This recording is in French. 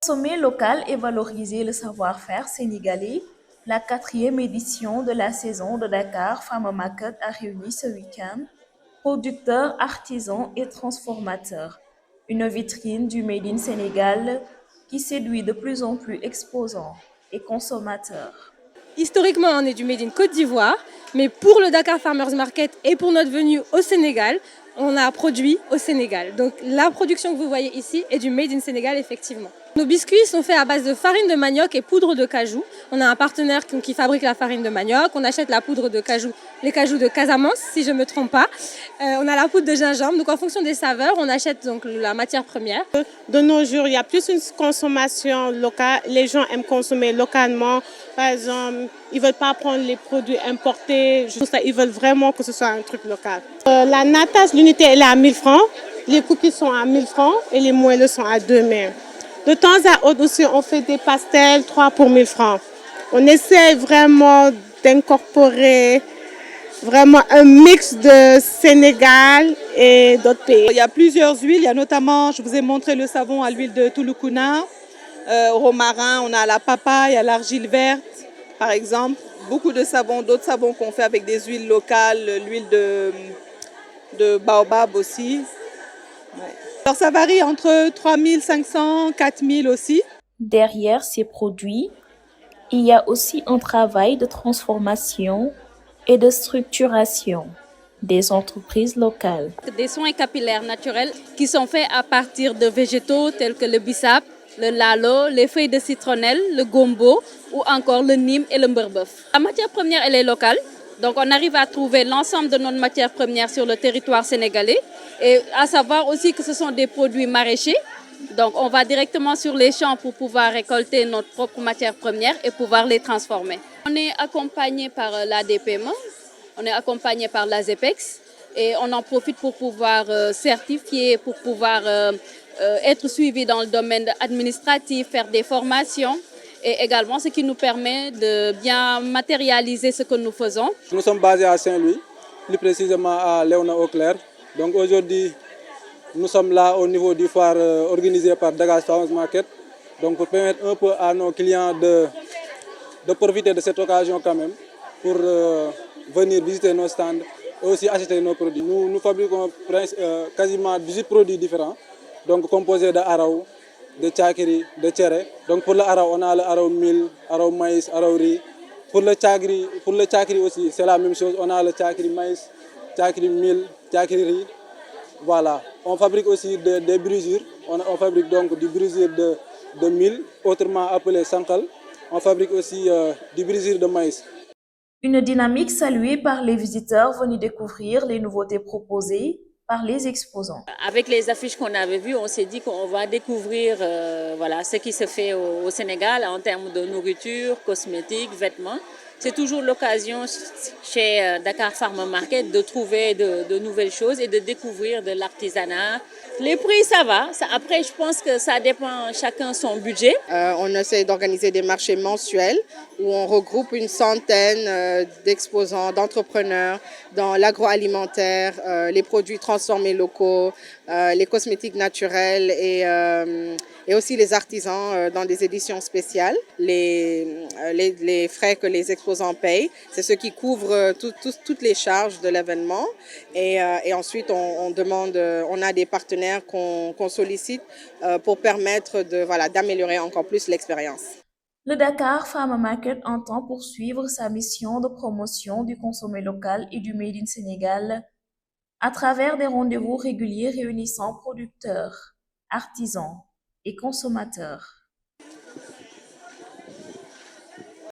Consommer local et valoriser le savoir-faire sénégalais, la quatrième édition de la saison de Dakar Farmer Market a réuni ce week-end producteurs, artisans et transformateurs. Une vitrine du Made in Sénégal qui séduit de plus en plus exposants et consommateurs. Historiquement, on est du Made in Côte d'Ivoire, mais pour le Dakar Farmers Market et pour notre venue au Sénégal, on a produit au Sénégal. Donc la production que vous voyez ici est du Made in Sénégal, effectivement. Nos biscuits sont faits à base de farine de manioc et poudre de cajou. On a un partenaire qui fabrique la farine de manioc. On achète la poudre de cajou, les cajous de Casamance, si je ne me trompe pas. On a la poudre de gingembre. Donc en fonction des saveurs, on achète donc la matière première. De nos jours, il y a plus une consommation locale. Les gens aiment consommer localement. Par exemple, ils ne veulent pas prendre les produits importés. Ils veulent vraiment que ce soit un truc local. La natage, l'unité, elle est à 1000 francs. Les cookies sont à 1000 francs et les moelleux sont à 2000. De temps à autre aussi, on fait des pastels, 3 pour 1000 francs. On essaie vraiment d'incorporer vraiment un mix de Sénégal et d'autres pays. Il y a plusieurs huiles, il y a notamment, je vous ai montré le savon à l'huile de Touloukouna, romarin, on a la papaye, à l'argile verte, par exemple. Beaucoup de savons, d'autres savons qu'on fait avec des huiles locales, l'huile de baobab aussi. Ouais. Alors ça varie entre 3500, 4000 aussi. Derrière ces produits, il y a aussi un travail de transformation et de structuration des entreprises locales. Des soins capillaires naturels qui sont faits à partir de végétaux tels que le bissap, le lalo, les feuilles de citronnelle, le gombo ou encore le nim et le mbeurbeuf. La matière première, elle est locale. Donc on arrive à trouver l'ensemble de notre matière première sur le territoire sénégalais et à savoir aussi que ce sont des produits maraîchers. Donc on va directement sur les champs pour pouvoir récolter notre propre matière première et pouvoir les transformer. On est accompagné par l'ADPME, on est accompagné par l'AZEPEX et on en profite pour pouvoir certifier, pour pouvoir être suivi dans le domaine administratif, faire des formations. Et également ce qui nous permet de bien matérialiser ce que nous faisons. Nous sommes basés à Saint-Louis, plus précisément à Léona-Auclair. Donc aujourd'hui, nous sommes là au niveau du foire organisé par Dakar Farmers Market. Donc pour permettre un peu à nos clients de profiter de cette occasion quand même, pour venir visiter nos stands et aussi acheter nos produits. Nous fabriquons quasiment 18 produits différents, donc composés de araou, de tchakri, de tchéré. Donc pour le araou, on a le araou mil, araou maïs, araou riz. Pour le tchakri aussi, c'est la même chose. On a le tchakri maïs, tchakri mil, tchakri riz. Voilà. On fabrique aussi des brisures. On fabrique donc du brisure de mil, autrement appelé sankal. On fabrique aussi du brisure de maïs. Une dynamique saluée par les visiteurs venus découvrir les nouveautés proposées par les exposants. Avec les affiches qu'on avait vues, on s'est dit qu'on va découvrir voilà, ce qui se fait au Sénégal en termes de nourriture, cosmétiques, vêtements. C'est toujours l'occasion chez Dakar Farmer Market de trouver de nouvelles choses et de découvrir de l'artisanat. Les prix, ça va. Après, je pense que ça dépend chacun son budget. On essaie d'organiser des marchés mensuels où on regroupe une centaine d'exposants, d'entrepreneurs dans l'agroalimentaire, les produits transformés locaux, les cosmétiques naturels et aussi les artisans dans des éditions spéciales. Les frais que les exposants payent, c'est ce qui couvre toutes les charges de l'événement. Et ensuite, on a des partenaires qu'on sollicite pour permettre d'améliorer encore plus l'expérience. Le Dakar Farmer Market entend poursuivre sa mission de promotion du consommé local et du Made in Sénégal à travers des rendez-vous réguliers réunissant producteurs, artisans et consommateurs.